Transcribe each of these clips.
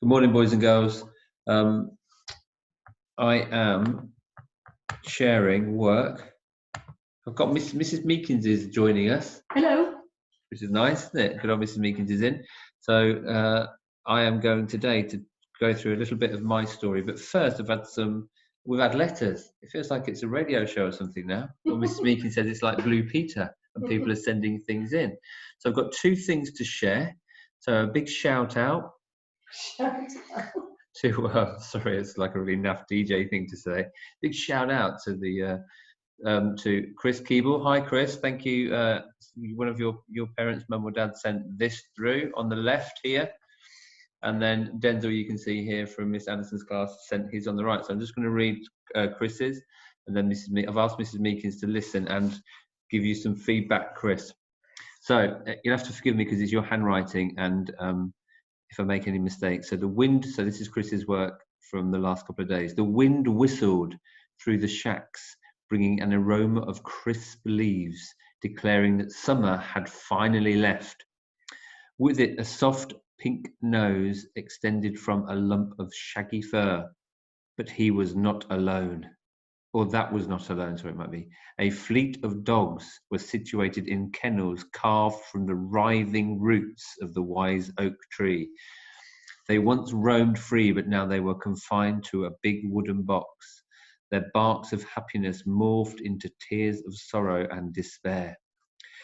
Good morning, boys and girls. I am sharing work. I've got Mrs Meekings is joining us. Hello. Which is nice, isn't it? Good old Mrs Meekings is in. So I am going today to go through a little bit of my story. But first, we've had letters. It feels like it's a radio show or something now. Well, Mrs Meekings says it's like Blue Peter and people are sending things in. So I've got two things to share. So a big shout out. Sorry, it's like a really naff DJ thing to say. Big shout out to the to Chris Keeble. Hi, Chris. Thank you. One of your parents, mum or dad, sent this through on the left here, and then Denzel, you can see here from Miss Anderson's class, sent his on the right. So I'm just going to read Chris's, and then I've asked Mrs Meekins to listen and give you some feedback, Chris. So you'll have to forgive me because it's your handwriting and. If I make any mistakes. So this is Chris's work from the last couple of days. The wind whistled through the shacks, bringing an aroma of crisp leaves, declaring that summer had finally left. With it, a soft pink nose extended from a lump of shaggy fur. But he was not alone. Or that was not alone, so it might be. A fleet of dogs was situated in kennels carved from the writhing roots of the wise oak tree. They once roamed free, but now they were confined to a big wooden box. Their barks of happiness morphed into tears of sorrow and despair.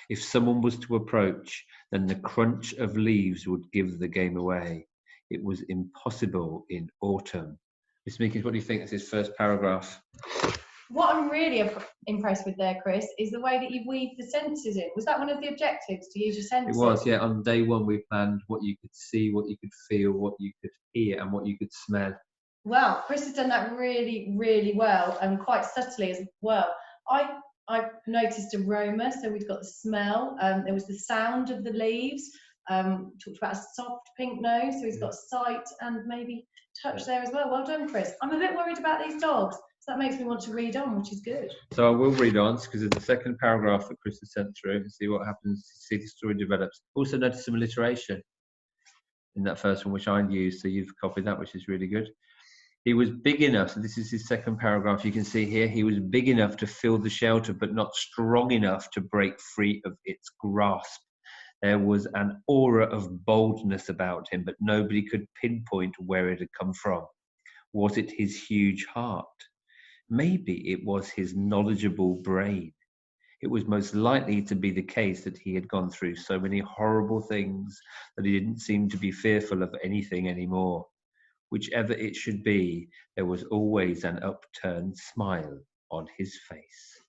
If someone was to approach, then the crunch of leaves would give the game away. It was impossible in autumn. Miss Meekins, what do you think? That's his first paragraph. What I'm really impressed with there, Chris, is the way that you've weaved the senses in. Was that one of the objectives, to use your senses? It was, yeah. On day one, we planned what you could see, what you could feel, what you could hear, and what you could smell. Well, Chris has done that really, really well, and quite subtly as well. I noticed aroma, so we've got the smell. There was the sound of the leaves. Talked about a soft pink nose, so he's got sight and maybe touch there as well. Well done, Chris. I'm a bit worried about these dogs. So that makes me want to read on, which is good. So I will read on because there's a second paragraph that Chris has sent through and see what happens, see the story develops. Also notice some alliteration in that first one, which I used, so you've copied that, which is really good. He was big enough, so this is his second paragraph, you can see here, he was big enough to fill the shelter, but not strong enough to break free of its grasp. There was an aura of boldness about him, but nobody could pinpoint where it had come from. Was it his huge heart? Maybe it was his knowledgeable brain. It was most likely to be the case that he had gone through so many horrible things that he didn't seem to be fearful of anything anymore. Whichever it should be, there was always an upturned smile on his face.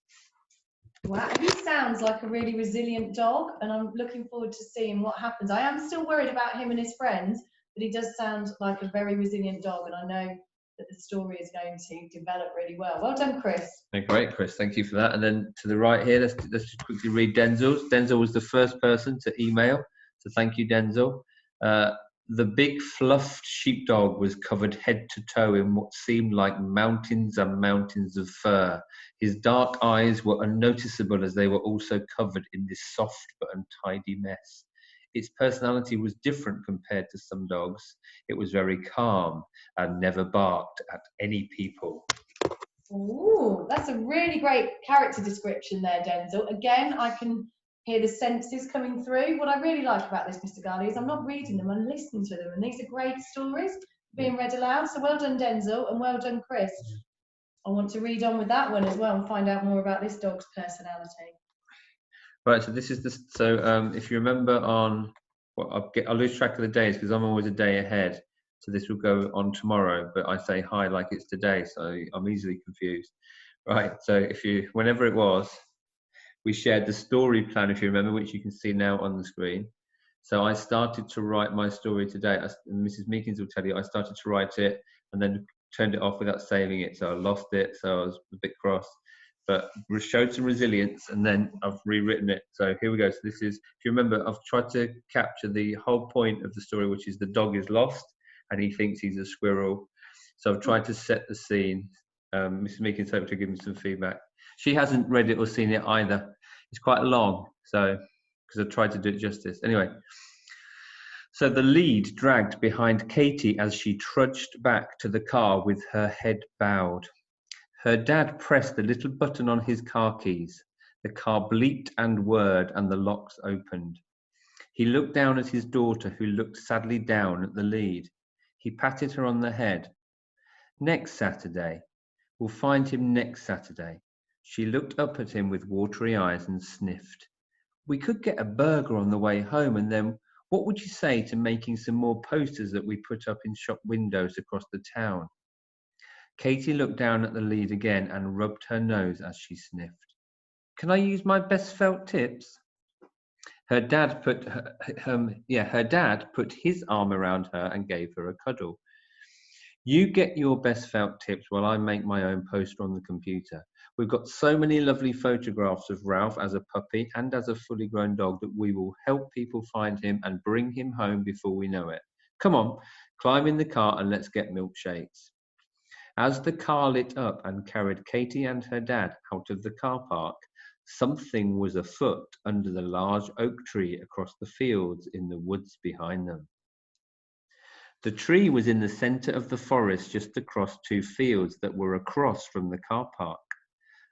Wow, he sounds like a really resilient dog, and I'm looking forward to seeing what happens. I am still worried about him and his friends, but he does sound like a very resilient dog, and I know that the story is going to develop really well. Well done, Chris. Great, Chris. Thank you for that. And then to the right here, let's just quickly read Denzel's. Denzel was the first person to email, so thank you, Denzel. The big fluffed sheepdog was covered head to toe in what seemed like mountains and mountains of fur. His dark eyes were unnoticeable as they were also covered in this soft but untidy mess. Its personality was different compared to some dogs. It was very calm and never barked at any people. Ooh, that's a really great character description there, Denzel. Again, I can hear the senses coming through. What I really like about this, Mr. Garley, is I'm not reading them, I'm listening to them. And these are great stories being read aloud. So well done, Denzel, and well done, Chris. I want to read on with that one as well and find out more about this dog's personality. Right, so this is the if you remember on, well, I'll lose track of the days because I'm always a day ahead. So this will go on tomorrow, but I say hi like it's today, so I'm easily confused. Right, so whenever it was, we shared the story plan, if you remember, which you can see now on the screen. So I started to write my story today. Mrs Meekins will tell you, I started to write it and then turned it off without saving it. So I lost it, so I was a bit cross. But we showed some resilience and then I've rewritten it. So here we go. So this is, if you remember, I've tried to capture the whole point of the story, which is the dog is lost and he thinks he's a squirrel. So I've tried to set the scene. Mrs Meekins hoped to give me some feedback. She hasn't read it or seen it either. It's quite long, so because I tried to do it justice. Anyway, So the lead dragged behind Katie as she trudged back to the car with her head bowed. Her dad pressed the little button on his car keys. The car bleeped and whirred, and the locks opened. He looked down at his daughter, who looked sadly down at the lead. He patted her on the head. Next Saturday. We'll find him next Saturday. She looked up at him with watery eyes and sniffed. We could get a burger on the way home, and then what would you say to making some more posters that we put up in shop windows across the town? Katie looked down at the lead again and rubbed her nose as she sniffed. Can I use my best felt tips? Her dad put his arm around her and gave her a cuddle. You get your best felt tips while I make my own poster on the computer. We've got so many lovely photographs of Ralph as a puppy and as a fully grown dog that we will help people find him and bring him home before we know it. Come on, climb in the car and let's get milkshakes. As the car lit up and carried Katie and her dad out of the car park, something was afoot under the large oak tree across the fields in the woods behind them. The tree was in the centre of the forest just across two fields that were across from the car park.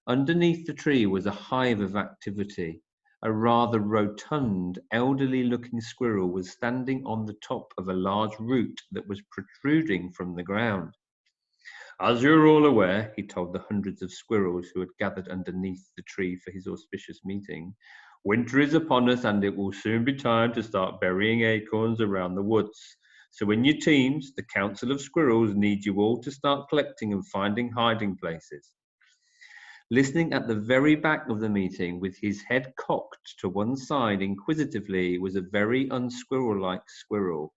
Underneath the tree was a hive of activity. A rather rotund, elderly-looking squirrel was standing on the top of a large root that was protruding from the ground. As you're all aware, he told the hundreds of squirrels who had gathered underneath the tree for his auspicious meeting, winter is upon us and it will soon be time to start burying acorns around the woods. So in your teams, the Council of Squirrels need you all to start collecting and finding hiding places. Listening at the very back of the meeting, with his head cocked to one side inquisitively, was a very unsquirrel-like squirrel,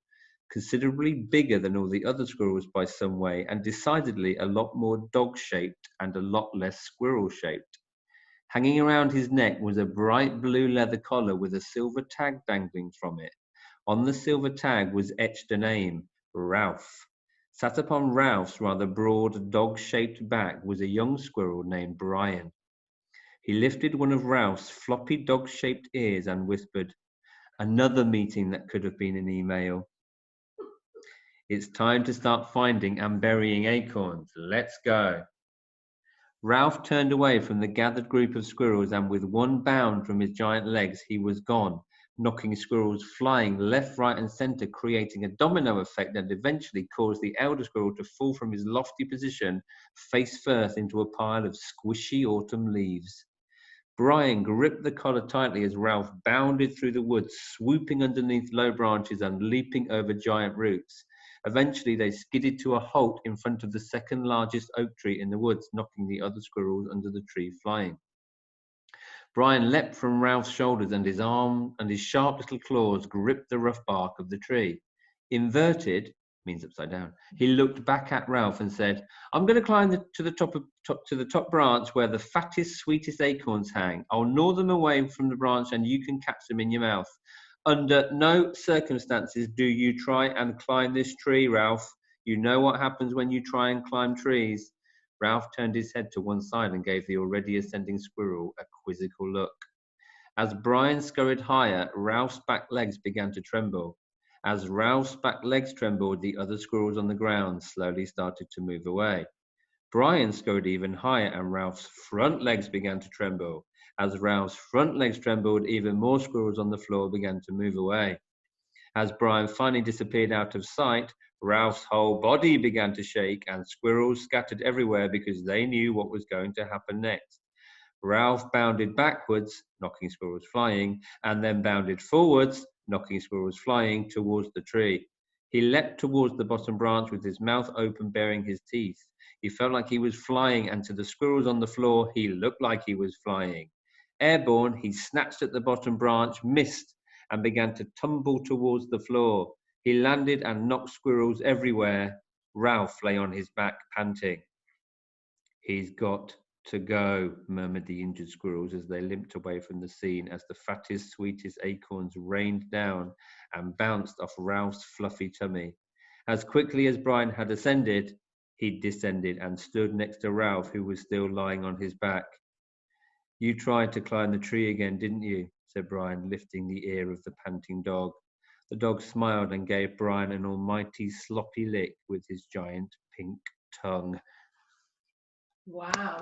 considerably bigger than all the other squirrels by some way, and decidedly a lot more dog-shaped and a lot less squirrel-shaped. Hanging around his neck was a bright blue leather collar with a silver tag dangling from it. On the silver tag was etched a name, Ralph. Sat upon Ralph's rather broad dog-shaped back was a young squirrel named Brian. He lifted one of Ralph's floppy dog-shaped ears and whispered, another meeting that could have been an email. It's time to start finding and burying acorns. Let's go. Ralph turned away from the gathered group of squirrels, and with one bound from his giant legs, he was gone, knocking squirrels flying left, right, and center, creating a domino effect that eventually caused the elder squirrel to fall from his lofty position, face first, into a pile of squishy autumn leaves. Brian gripped the collar tightly as Ralph bounded through the woods, swooping underneath low branches and leaping over giant roots. Eventually, they skidded to a halt in front of the second largest oak tree in the woods, knocking the other squirrels under the tree flying. Brian leapt from Ralph's shoulders, and his arm and his sharp little claws gripped the rough bark of the tree. Inverted means upside down. He looked back at Ralph and said, I'm going to climb to the top branch where the fattest, sweetest acorns hang. I'll gnaw them away from the branch and you can catch them in your mouth. Under no circumstances do you try and climb this tree, Ralph. You know what happens when you try and climb trees. Ralph turned his head to one side and gave the already ascending squirrel a quizzical look. As Brian scurried higher, Ralph's back legs began to tremble. As Ralph's back legs trembled, the other squirrels on the ground slowly started to move away. Brian scurried even higher, and Ralph's front legs began to tremble. As Ralph's front legs trembled, even more squirrels on the floor began to move away. As Brian finally disappeared out of sight, Ralph's whole body began to shake, and squirrels scattered everywhere because they knew what was going to happen next. Ralph bounded backwards, knocking squirrels flying, and then bounded forwards, knocking squirrels flying towards the tree. He leapt towards the bottom branch with his mouth open, baring his teeth. He felt like he was flying, and to the squirrels on the floor, he looked like he was flying. Airborne, he snatched at the bottom branch, missed, and began to tumble towards the floor. He landed and knocked squirrels everywhere. Ralph lay on his back, panting. He's got to go, murmured the injured squirrels as they limped away from the scene, as the fattest, sweetest acorns rained down and bounced off Ralph's fluffy tummy. As quickly as Brian had ascended, he descended and stood next to Ralph, who was still lying on his back. You tried to climb the tree again, didn't you? Said Brian, lifting the ear of the panting dog. The dog smiled and gave Brian an almighty sloppy lick with his giant pink tongue. Wow.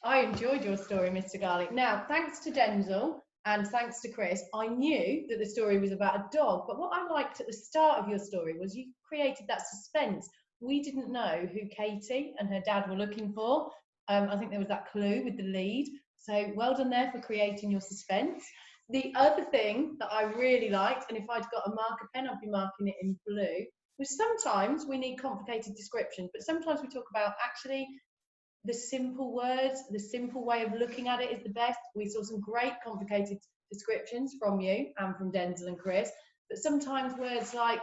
I enjoyed your story, Mr. Garlic. Now, thanks to Denzel and thanks to Chris, I knew that the story was about a dog, but what I liked at the start of your story was you created that suspense. We didn't know who Katie and her dad were looking for. I think there was that clue with the lead. So well done there for creating your suspense. The other thing that I really liked, and if I'd got a marker pen, I'd be marking it in blue, was sometimes we need complicated descriptions, but sometimes we talk about actually the simple words, the simple way of looking at it is the best. We saw some great complicated descriptions from you and from Denzel and Chris, but sometimes words like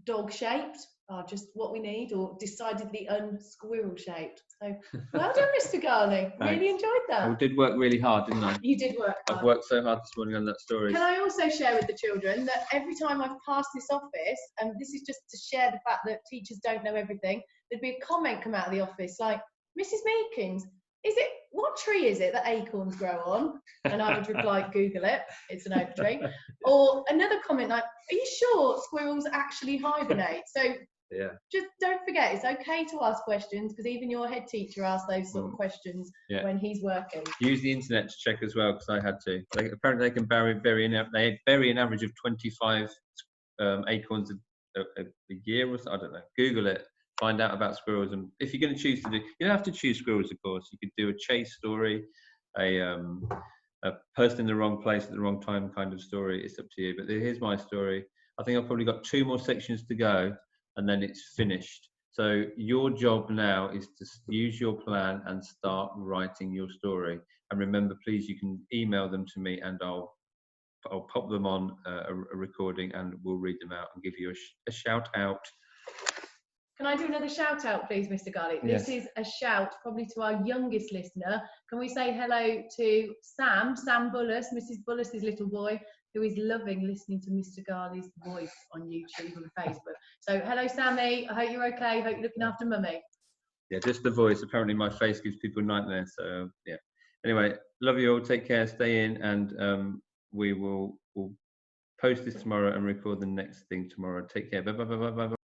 dog shaped are just what we need, or decidedly unsquirrel shaped. So well done, Mr. Garling. Really enjoyed that. I did work really hard, didn't I? You did work hard. I've worked so hard this morning on that story. Can I also share with the children that every time I've passed this office, and this is just to share the fact that teachers don't know everything, there'd be a comment come out of the office like, Mrs Meekings, what tree is it that acorns grow on? And I would reply, Google it, it's an oak tree. Or another comment like, are you sure squirrels actually hibernate? So yeah, just don't forget, it's okay to ask questions, because even your head teacher asks those sort of questions when he's working. Use the internet to check as well, because I had to. Apparently they can bury an average of 25 acorns a year or so, I don't know. Google it. Find out about squirrels, and if you're going to choose to do, you don't have to choose squirrels, of course. You could do a chase story, a person in the wrong place at the wrong time kind of story. It's up to you. But here's my story. I think I've probably got 2 more sections to go, and then it's finished. So your job now is to use your plan and start writing your story. And remember, please, you can email them to me, and I'll pop them on a recording, and we'll read them out and give you a shout out. Can I do another shout out, please, Mr. Garlic? Yes. This is a shout probably to our youngest listener. Can we say hello to Sam Bullis, Mrs. Bullis's little boy, who is loving listening to Mr. Garli's voice on YouTube and Facebook. So hello, Sammy. I hope you're okay. Hope you're looking after mummy. Yeah, just the voice. Apparently my face gives people nightmares. So yeah. Anyway, love you all. Take care. Stay in, and we'll post this tomorrow and record the next thing tomorrow. Take care. Bye bye bye bye bye.